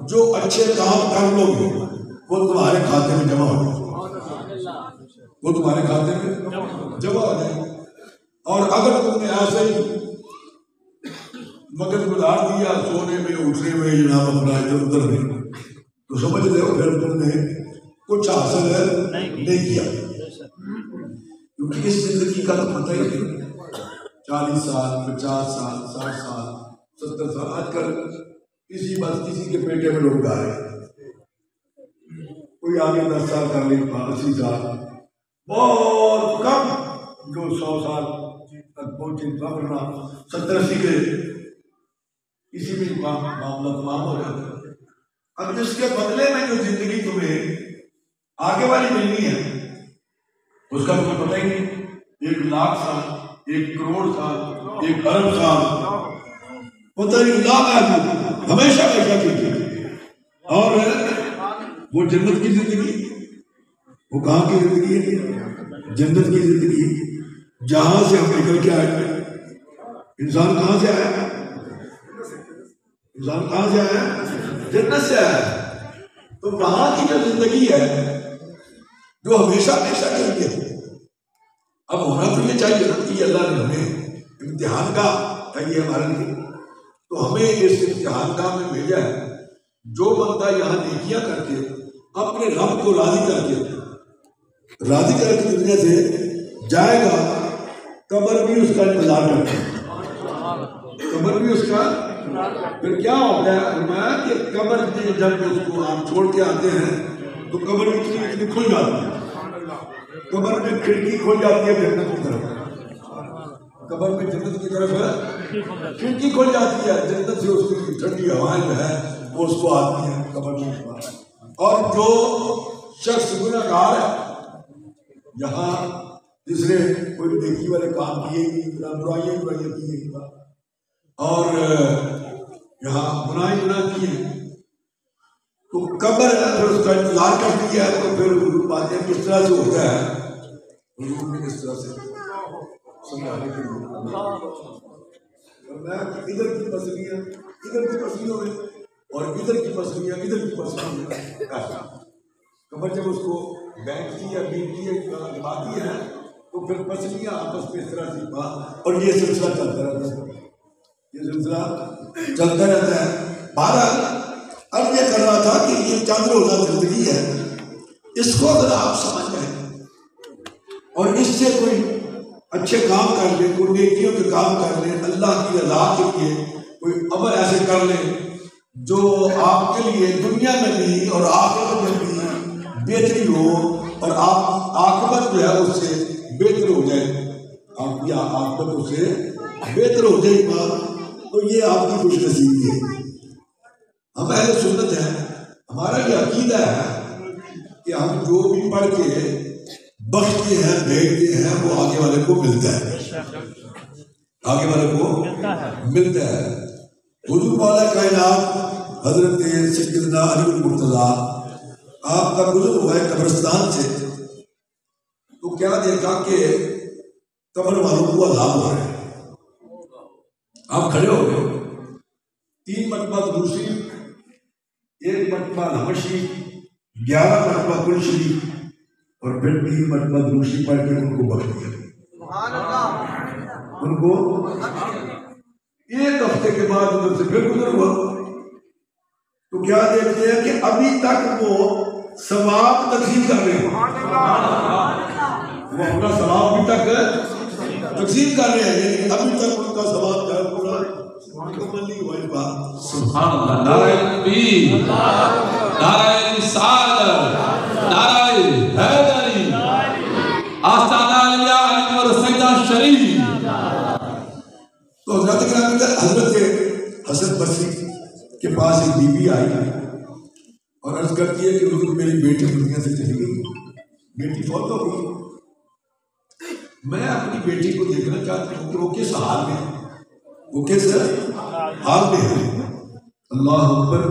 जो अच्छे काम कर लोगे वो तुम्हारे खाते में जमा हो जाए, वो तुम्हारे खाते में जमा हो जाए। और अगर तुमने ऐसे ही मगज गुजार दिया सोने में उठने में जनाब अपना इधर उधर में, तो समझ रहे हो फिर तुमने कुछ हासिल नहीं किया, क्योंकि इस जिंदगी का तो पता ही नहीं। 40 साल 50 साल 60 साल 70 साल आजकल किसी के पेटे में लोग जा रहे हैं, कोई आगे 10 साल कर ले 80 साल, बहुत कम जो 100 साल तक पहुंचे, वरना 70-80 के इसी में मामला तमाम हो जाता है। अब जिसके बदले में जो जिंदगी तुम्हें आगे वाली मिलनी है उसका तुम्हें पता ही नहीं। 1 लाख साल, 1 करोड़ साल, 1 अरब साल, पता नहीं लाख हमेशा कीजिए। और वो जन्नत की जिंदगी, वो कहाँ की जिंदगी है? जन्नत की जिंदगी, जहां से हम निकल के आए। इंसान कहां से आया? इंसान कहां से आया? जन्नत से आया। तो वहां की जो जिंदगी है जो हमेशा हमेशा के लिए, अब होना तो ये चाहिए ना कि अल्लाह ने हमें इम्तिहान का ये हमारे लिए, तो हमें इस इम्तिहान का में भेजा है। जो बंदा यहाँ नेकियां करके अपने रब को राजी करके दुनिया से जाएगा, कब्र भी उसका इंतजार करता है, कब्र भी उसका। फिर क्या होता है कि कब्र जब उसको आप छोड़ के आते हैं तो कब्र इतनी खुल जाती है, कब्र में खिड़की खुल जाती है जन्नत की तरफ, कब्र में जन्नत की तरफ खिड़की खुल जाती है, जन्नत से उसकी ठंडी हवाएं जो है वो उसको आती है कब्र में। और जो शख्स गुनहगार है, यहाँ जिसने कोई नेकी वाले काम किए बुराइयां किए और यहाँ गुनाह किए, तो कब्र फिर उसका इंतजार करती है। तो फिर बातें किस तरह से होता है, किस तरह से समझाने के लिए इधर की पसलियां इधर की पसलियों में और इधर की पसलियां इधर की पसलियों में। कब्र जब उसको बैंकती या बीतती है बाकी है, तो फिर पसलियां आपस में इस तरह से, और ये सिलसिला चलता रहता है, ये सिलसिला चलता रहता है। बहरहाल अब ये कर रहा था कि ये चंद रोजा जिंदगी है, इसको अगर आप समझ जाए और इससे कोई अच्छे काम कर ले, कोई नेकियों के काम कर ले, अल्लाह की रज़ा के लिए कोई अमल ऐसे कर ले जो आपके लिए दुनिया में भी और आखिरत में भी बेहतरी हो, और आप आखिरत जो है उससे बेहतर हो जाए, आपकी आखिरत उससे बेहतर हो जाएगा, तो ये आपकी खुशनसीबी है। हम अहले सुन्नत हैं, हमारा ये अकीदा है कि हम जो भी पढ़ के बख्शते हैं भेजते हैं वो आगे वाले को मिलता है, आगे वाले को मिलता है। हुजूर वाला कायनात हजरत सैयदना अली मुर्तज़ा आपका गुज़र हुआ है कब्रिस्तान से, तो क्या देखा कि कब्र वालों को अज़ाब हो रहा है। आप खड़े हो गए, 3 मरतबा दूसरी, 1 मरतबा नमशी, 11 मरतबा कुल शरीफ, और फिर 3 मरतबा दूसरी पढ़ के उनको बख्श दिया। उनको 1 हफ्ते के बाद उधर से फिर गुजर हुआ, तो क्या देखते हैं कि अभी तक वो सवाब तकसीम कर रहे हैं, वो अपना सवाब अभी तक तकसीम कर रहे हैं, लेकिन अभी तक उनका सवाब जो है पूरा मुकम्मल नहीं हुआ। इस बात सुभान अल्लाह, नारे तकबीर, नारे रिसालत, नारे हैदरी, आस्ताना अलिया अली और सैयदा शरीफ। तो हजरत हसन बसरी के पास एक बीबी आई और अर्ज करती है कि हुजूर मेरी बेटी दुनिया से चली गई, बेटी फौत हो गई, मैं अपनी बेटी को देखना चाहती हूँ कि वो किस हाल में है, वो किस हाल में है। अल्लाह अकबर।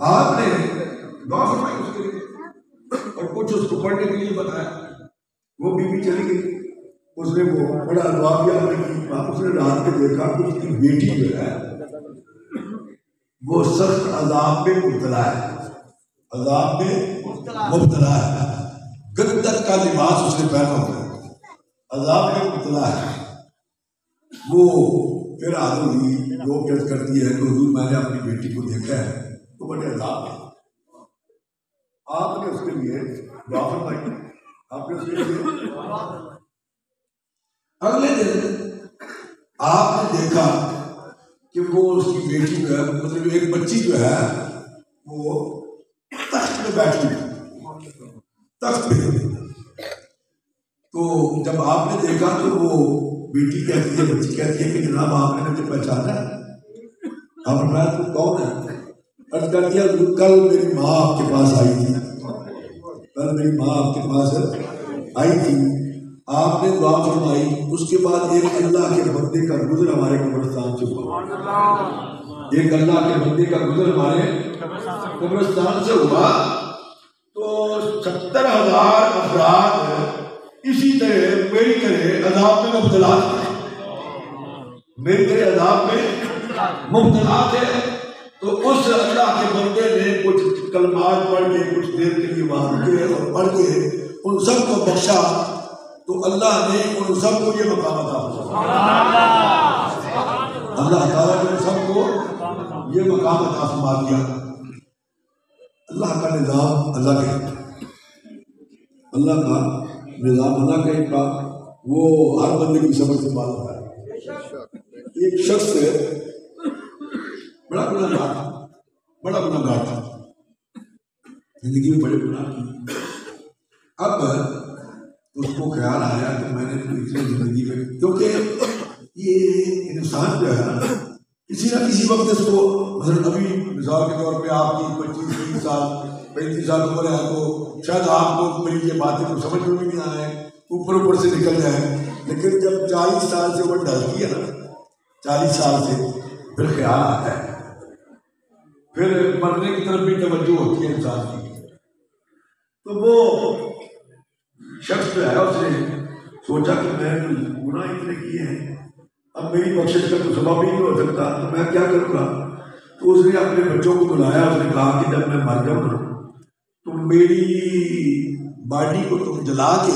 आपने दुआ फरमाई उसके लिए और कुछ उसको पढ़ने के लिए बताया। वो बीबी चली गई, उसने वो बड़ा दुआ किया, उसने रात में देखा कि उसकी बेटी जो है वो सख्त अजाब में मुब्तला है, अजाब में मुब्तला है। गद्दत का लिबास उसने पहना हुआ है, अजाब में मुब्तला है। वो फिर आदमी जो पेश करती है कि हुजूर मैंने अपनी बेटी को देखा है तो बड़े अजाब है। आपने उसके लिए दुआ फरमाई, आपने उसके लिए अगले दिन आपने देखा कि वो उसकी बेटी जो है, मतलब एक बच्ची जो है वो तख्त पे बैठी है, तख्त पे। तो जब आपने देखा तो वो बेटी कहती है, बच्ची कहती है कि जनाब आपने मुझे पहचाना है? आपने कहा तू कौन है? अर्ज कर दिया कल मेरी माँ आपके पास आई थी, कल मेरी माँ आपके पास आई थी, आपने दुआ फरमाई। उसके बाद एक अल्लाह के बंदे का गुजर हमारे कब्रिस्तान से हुआ, एक अल्लाह के बंदे का गुजर हमारे कब्रिस्तान से हुआ। तो 70,000 अफराद इसी तरह मेरी तरह अजाब में मुब्तला थे, मेरी तरह अजाब में मुब्तला थे। तो उस अल्लाह के बंदे ने कुछ कलमात पढ़ के कुछ देर के लिए वहां रुके और पढ़ के उन सबको बख्शा। तो अल्लाह ने उन सबको ये मकाम अता फरमाया, अल्लाह ताला ने उन सबको ये मकाम अता फरमा दिया। अल्लाह का निज़ाम अल्लाह के, अल्लाह का निज़ाम अल्लाह का, वो हर बंदे की समझ से बात होता है। एक शख्स बड़ा गुनाहगार था, बड़ा गुनाहगार था, जिंदगी में बड़े गुनाह किए। अब उसको ख्याल आया कि मैंने पिछले जिंदगी में, क्योंकि ये इंसान जो है किसी ना किसी वक्त इसको, मतलब अभी मिसाल के तौर पे आपकी 25-30 साल 35 साल उम्र है तो शायद आपको मेरी ये बातें तो समझ में भी नहीं आए, ऊपर ऊपर से निकल जाए। लेकिन जब 40 साल से उम्र ढलती है ना, 40 साल से फिर ख्याल आता है, फिर मरने की तरफ भी तवज्जो होती है इंसान की। तो वो शख्स जो है उसने सोचा कि मैंने गुनाह इतने किए हैं, अब मेरी बख्शिश का तो सबब ही नहीं हो सकता, तो मैं क्या करूँगा। तो उसने अपने बच्चों को बुलाया, उसने कहा कि जब मैं मर जाऊँ तो मेरी बॉडी को तुम जला के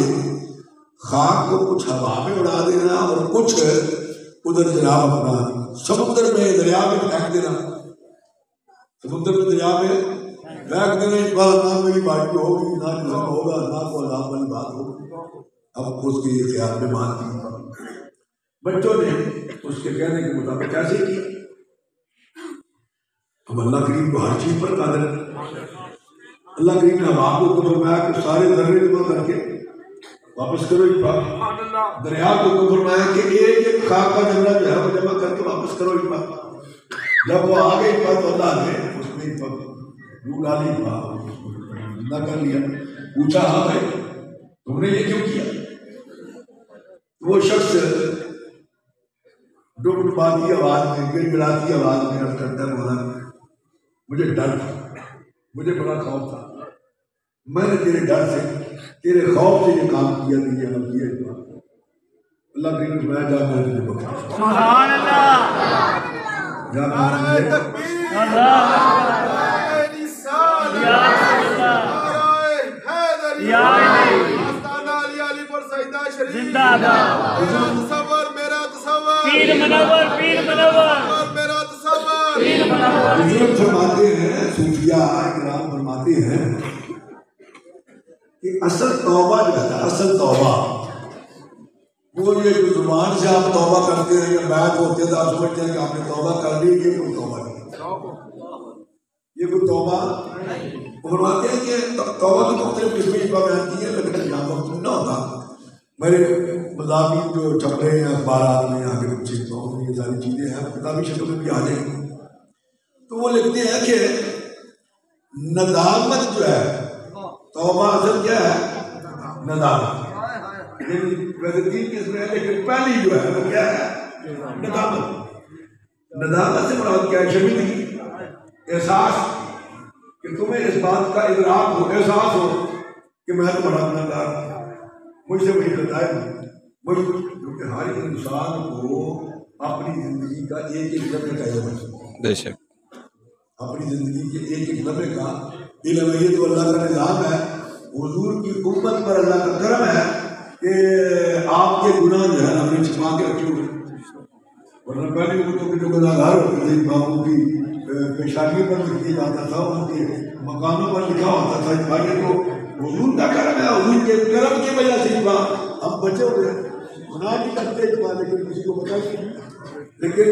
खाक को कुछ हवा में उड़ा देना और कुछ उधर जनाब अपना समुद्र में दरिया में फेंक देना, समुद्र में दरिया में फेंक देने के बाद ना मेरी बाटी होगी, ना जिसम होगा, ना को अलाम वाली बात होगी। अब उसके ये ख्याल में मान दी। बच्चों ने उसके कहने के मुताबिक कैसे किया। अब अल्लाह करीम को हर चीज पर कादिर है। अल्लाह करीम ने हवा को फरमाया कि सारे जर्रे जमा करके वापस करो एक बार। दरिया को फरमाया कि एक एक खाक का जमरा जो है वो जमा करके वापस करो एक बार। जब वो आ गई बात, अल्लाह ने उसमें रूह डाली, ना कर लिया। पूछा हाँ भाई तुमने ये क्यों किया? वो शख्स डुबडुबाती आवाज में, गिड़गिड़ाती आवाज में अर्ज करता बोला, मुझे डर था, मुझे बड़ा खौफ था, मैंने तेरे डर से, तेरे खौफ से ये काम किया, तुझे अमल किया। अल्लाह के मैं जा, मैं तुझे बख्शा, सुभान अल्लाह, जा फरमाते हैं, सूफिया इकराम फरमाते हैं कि असल तौबा जो है, असल तौबा वो ये जो जुबान से आप तौबा करते हैं या बैत होते हैं तो आप समझते हैं कि आपने तौबा कर ली, ये कोई तौबा नहीं, ये कोई तौबा। फरमाते हैं कि तौबा की मुख्तलिफ किस्में इस बार बयान की है, लेकिन यहाँ वक्त ना होता। मेरे मज़ामी जो छप रहे हैं अखबार में, आगे पीछे ये सारी चीज़ें हैं, किताबी शक्ल में भी आ जाएंगी। तो वो लिखते हैं कि नदामत जो है, तौबा असल क्या है? नदामत। वैसे 3 किस्में हैं, लेकिन पहली जो है वो क्या है? नदामत। नदामत से मुराद क्या है? शर्मिंदगी, एहसास कि तुम्हें इस बात का इदराक हो, एहसास हो कि मैं तो बड़ा गुनाहगार, मुझसे बड़ी खताएं मुझ, क्योंकि हर इंसान को अपनी जिंदगी का एक एक लम्हे का बेशक अपनी जिंदगी के एक एक लम्हे का इल्म। ये तो अल्लाह का निज़ाम है, हुजूर की उम्मत पर अल्लाह का करम है कि आपके गुनाह जो है हमने छिपा के रखे हुए। वरना पहले वो तो जो गुनाहगार होते थे बाबू की पेशानी पर लिखा जाता था, उनके मकानों पर लिखा होता था। भाई तो हुजूर का करम है, हुजूर के करम की वजह से हम बचे हुए। गुनाह नहीं करते लेकिन किसी को पता नहीं। लेकिन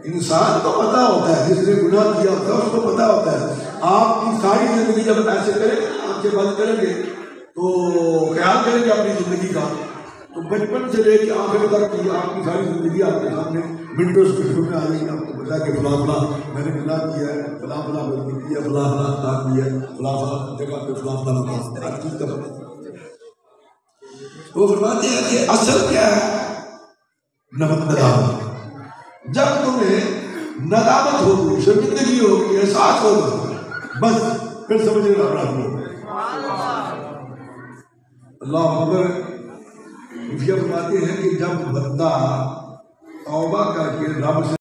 इंसान को पता होता है, जिसने गुनाह किया होता है उसको पता होता है। आपकी सारी जिंदगी जब ऐसे करेंगे, आंखें बंद करेंगे तो ख्याल करेंगे अपनी जिंदगी का, तो बचपन से लेके आखिर तक की आपकी सारी जिंदगी आपके सामने विंडोज में आ रही है। आपको पता कि फला फला मैंने गुनाह किया है, फला फला गलती किया, फला फला काम किया, फला फला जगह पे फला फला मकान, हर चीज का। वो फरमाते हैं कि असल क्या है? नदामत। जब तुम्हें नदामत होगी, शर्मिंदगी होगी, एहसास होगा, बस फिर समझ लेना अपराध हो। अल्लाह अकबर। फरमाते हैं कि जब बंदा तौबा करके रब से